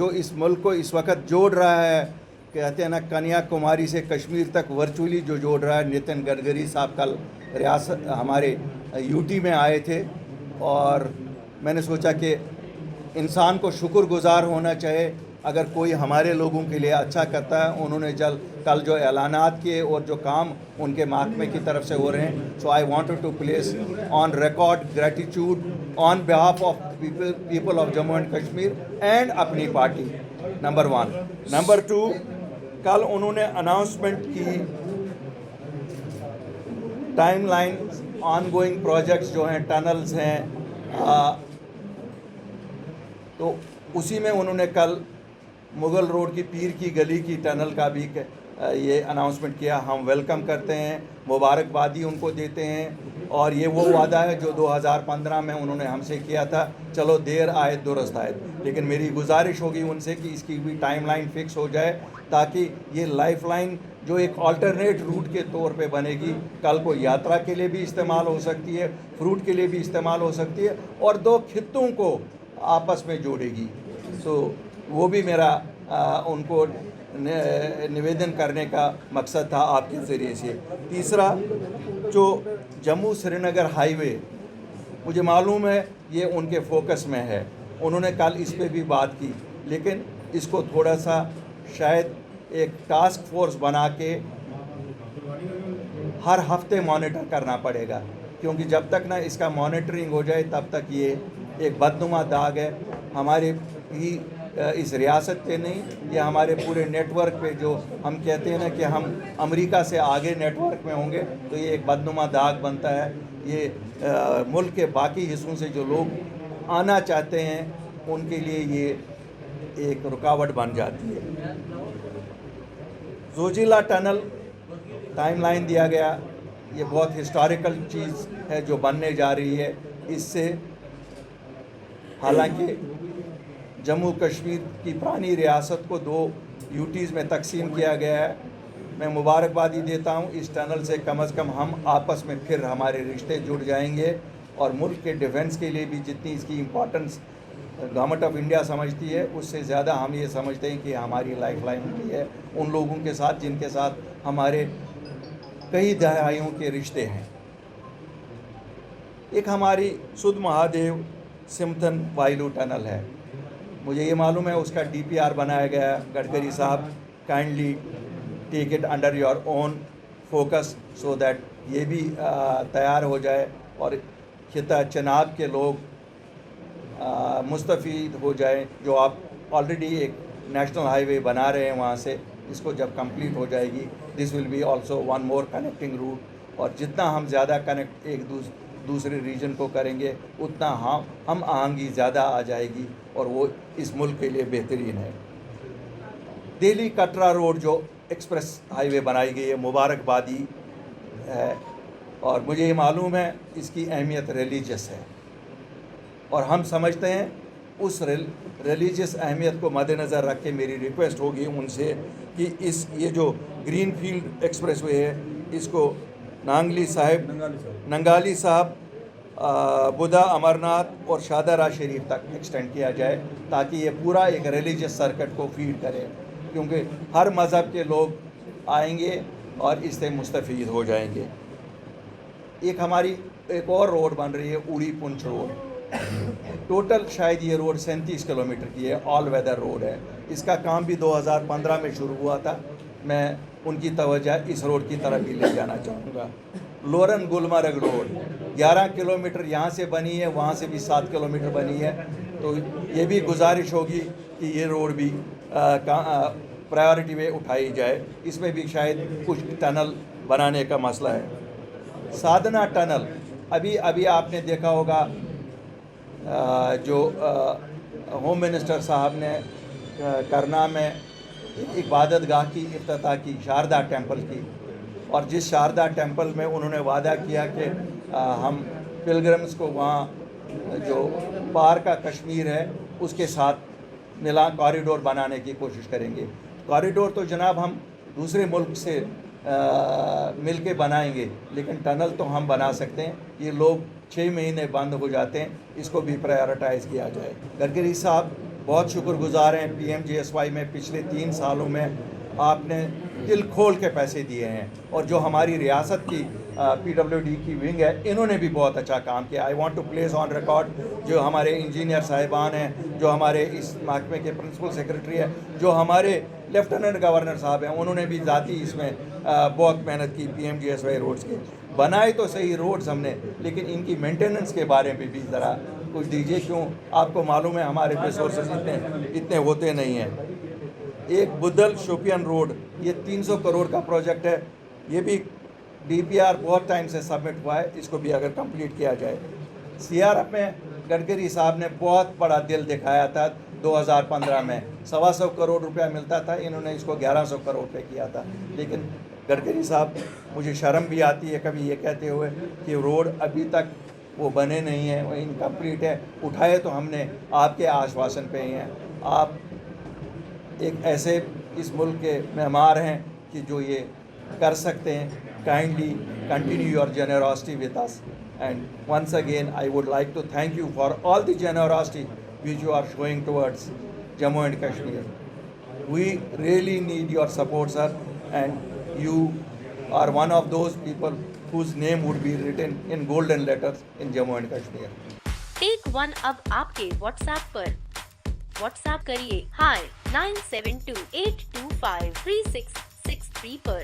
जो इस मुल्क को इस वक्त जोड़ रहा है, कहते हैं ना कन्याकुमारी से कश्मीर तक वर्चुअली जो जोड़ रहा है, नितिन गडकरी साहब कल रियासत हमारे यूटी में आए थे और मैंने सोचा कि इंसान को शुक्रगुजार होना चाहिए अगर कोई हमारे लोगों के लिए अच्छा करता है। उन्होंने कल जो ऐलानात किए और जो काम उनके महकमे की तरफ से हो रहे हैं, so I wanted to place on record gratitude on behalf of people of Jammu and Kashmir and Apni Party, number 1। Number 2, कल उन्होंने अनाउंसमेंट की टाइमलाइन ऑन गोइंग प्रोजेक्ट्स जो हैं, टनल्स हैं, तो उसी में उन्होंने कल मुगल रोड की पीर की गली की टनल का भी ये अनाउंसमेंट किया। हम वेलकम करते हैं, मुबारकबादी उनको देते हैं और ये वो वादा है जो 2015 में उन्होंने हमसे किया था। चलो देर आए दुरुस्त आए, लेकिन मेरी गुजारिश होगी उनसे कि इसकी भी टाइमलाइन फिक्स हो जाए ताकि ये लाइफलाइन जो एक अल्टरनेट रूट के तौर पे बनेगी, कल को यात्रा के लिए भी इस्तेमाल हो सकती है, फ्रूट के लिए भी इस्तेमाल हो सकती है और 2 खित्तों को आपस में जोड़ेगी। सो वो भी मेरा उनको निवेदन करने का मकसद था आपके ज़रिए से। तीसरा, जो जम्मू श्रीनगर हाईवे, मुझे मालूम है ये उनके फोकस में है, उन्होंने कल इस पे भी बात की, लेकिन इसको थोड़ा सा शायद एक टास्क फोर्स बना के हर हफ्ते मॉनिटर करना पड़ेगा, क्योंकि जब तक ना इसका मॉनिटरिंग हो जाए तब तक ये एक बदनुमा दाग है हमारे ही इस रियासत पे नहीं, ये हमारे पूरे नेटवर्क पे, जो हम कहते हैं ना कि हम अमेरिका से आगे नेटवर्क में होंगे, तो ये एक बदनुमा दाग बनता है। ये मुल्क के बाकी हिस्सों से जो लोग आना चाहते हैं उनके लिए ये एक रुकावट बन जाती है। जोजिला टनल टाइमलाइन दिया गया, ये बहुत हिस्टोरिकल चीज़ है जो बनने जा रही है। इससे हालांकि जम्मू कश्मीर की पुरानी रियासत को 2 यूटीज़ में तकसीम किया गया है, मैं मुबारकबादी देता हूँ। इस टनल से कम हम आपस में फिर हमारे रिश्ते जुड़ जाएंगे और मुल्क के डिफेंस के लिए भी जितनी इसकी इम्पोर्टेंस गवर्नमेंट ऑफ इंडिया समझती है, उससे ज़्यादा हम ये समझते हैं कि हमारी लाइफलाइन होती है उन लोगों के साथ जिनके साथ हमारे कई दहाइयों के रिश्ते हैं। एक हमारी सुध महादेव सिमथन वाइलू टनल है, मुझे ये मालूम है उसका DPR बनाया गया। गडकरी साहब kindly take it under your own focus so that ये भी तैयार हो जाए और खिता चनाब के लोग मुस्तफ़ीद हो जाए। जो आप ऑलरेडी एक नेशनल हाईवे बना रहे हैं वहाँ से, इसको जब कंप्लीट हो जाएगी, this will be also one more connecting route, और जितना हम ज़्यादा कनेक्ट एक दूसरे रीजन को करेंगे उतना हम आहंगी ज़्यादा आ जाएगी और वो इस मुल्क के लिए बेहतरीन है। दिल्ली कटरा रोड जो एक्सप्रेस हाईवे बनाई गई है, मुबारकबादी है और मुझे ये मालूम है इसकी अहमियत रिलीजियस है और हम समझते हैं उस रिलीजियस अहमियत को मद्देनज़र रख के मेरी रिक्वेस्ट होगी उनसे कि ये जो ग्रीन फील्ड एक्सप्रेस वे है इसको नंगाली साहब बुधा अमरनाथ और शादारा शरीफ तक एक्सटेंड किया जाए ताकि ये पूरा एक रिलीजियस सर्किट को फीड करे, क्योंकि हर मज़हब के लोग आएंगे और इससे मुस्तफ़ीद हो जाएंगे। एक हमारी एक और रोड बन रही है उड़ी पुंछ रोड, टोटल शायद ये रोड 37 किलोमीटर की है, ऑल वेदर रोड है। इसका काम भी 2015 में शुरू हुआ था। मैं उनकी तवज्जो इस रोड की तरफ भी ले जाना चाहूँगा। लोरन गुलमर्ग रोड 11 किलोमीटर यहाँ से बनी है, वहाँ से भी 7 किलोमीटर बनी है, तो ये भी गुजारिश होगी कि ये रोड भी प्रायोरिटी में उठाई जाए। इसमें भी शायद कुछ टनल बनाने का मसला है। साधना टनल अभी आपने देखा होगा जो होम मिनिस्टर साहब ने करना में इबादत गाह की इफ्तिताह की, शारदा टेम्पल की, और जिस शारदा टेम्पल में उन्होंने वादा किया कि हम पिलग्रिम्स को वहाँ जो पार का कश्मीर है उसके साथ मिला कॉरिडोर बनाने की कोशिश करेंगे। कॉरिडोर तो जनाब हम दूसरे मुल्क से मिल के बनाएंगे, लेकिन टनल तो हम बना सकते हैं। ये लोग 6 महीने बंद हो जाते हैं, इसको भी प्रायोरिटाइज़ किया जाए। गडकरी साहब بہت شکر گزار ہیں PMGSY میں پچھلے 3 سالوں میں آپ نے دل کھول کے پیسے دیے ہیں, اور جو ہماری ریاست کی PWD کی ونگ ہے انہوں نے بھی بہت اچھا کام کیا. I want to place on record جو ہمارے انجینئر صاحبان ہیں, جو ہمارے اس محکمے کے پرنسپل سیکرٹری ہیں, جو ہمارے لیفٹیننٹ گورنر صاحب ہیں, انہوں نے بھی ذاتی اس میں بہت محنت کی. PMGSY روڈز کے بنائے تو صحیح روڈز ہم نے, لیکن ان کی مینٹیننس کے بارے میں بھی ذرا کچھ دیجیے. کیوں آپ کو معلوم ہے ہمارے ریسورسز اتنے ہوتے نہیں ہیں. ایک بدل شوپین روڈ, یہ 300 کروڑ کا پروجیکٹ ہے, یہ بھی DPR بہت ٹائم سے سبمٹ ہوا ہے, اس کو بھی اگر کمپلیٹ کیا جائے. CRF میں گڈکری صاحب نے بہت بڑا دل دکھایا تھا 2015 میں, 125 کروڑ روپیہ ملتا تھا, انہوں نے اس کو 1100 کروڑ پہ کیا تھا. لیکن گڈکری صاحب, مجھے شرم بھی آتی ہے کبھی یہ کہتے ہوئے کہ روڈ ابھی تک وہ بنے نہیں ہیں, وہ انکمپلیٹ ہے. اٹھائے تو ہم نے آپ کے آشواسن پہ ہی ہیں. آپ ایک ایسے اس ملک کے معمار ہیں کہ جو یہ کر سکتے ہیں. Kindly continue your generosity with us, and once again I would like to thank you for all the generosity which you are showing towards Jammu and Kashmir. We really need your support, sir, and you are one of those people whose name would be written in golden letters in Jammu and Kashmir. Take one اب آپ کے what's app پر. What's app کریے hi 9728253663 پر.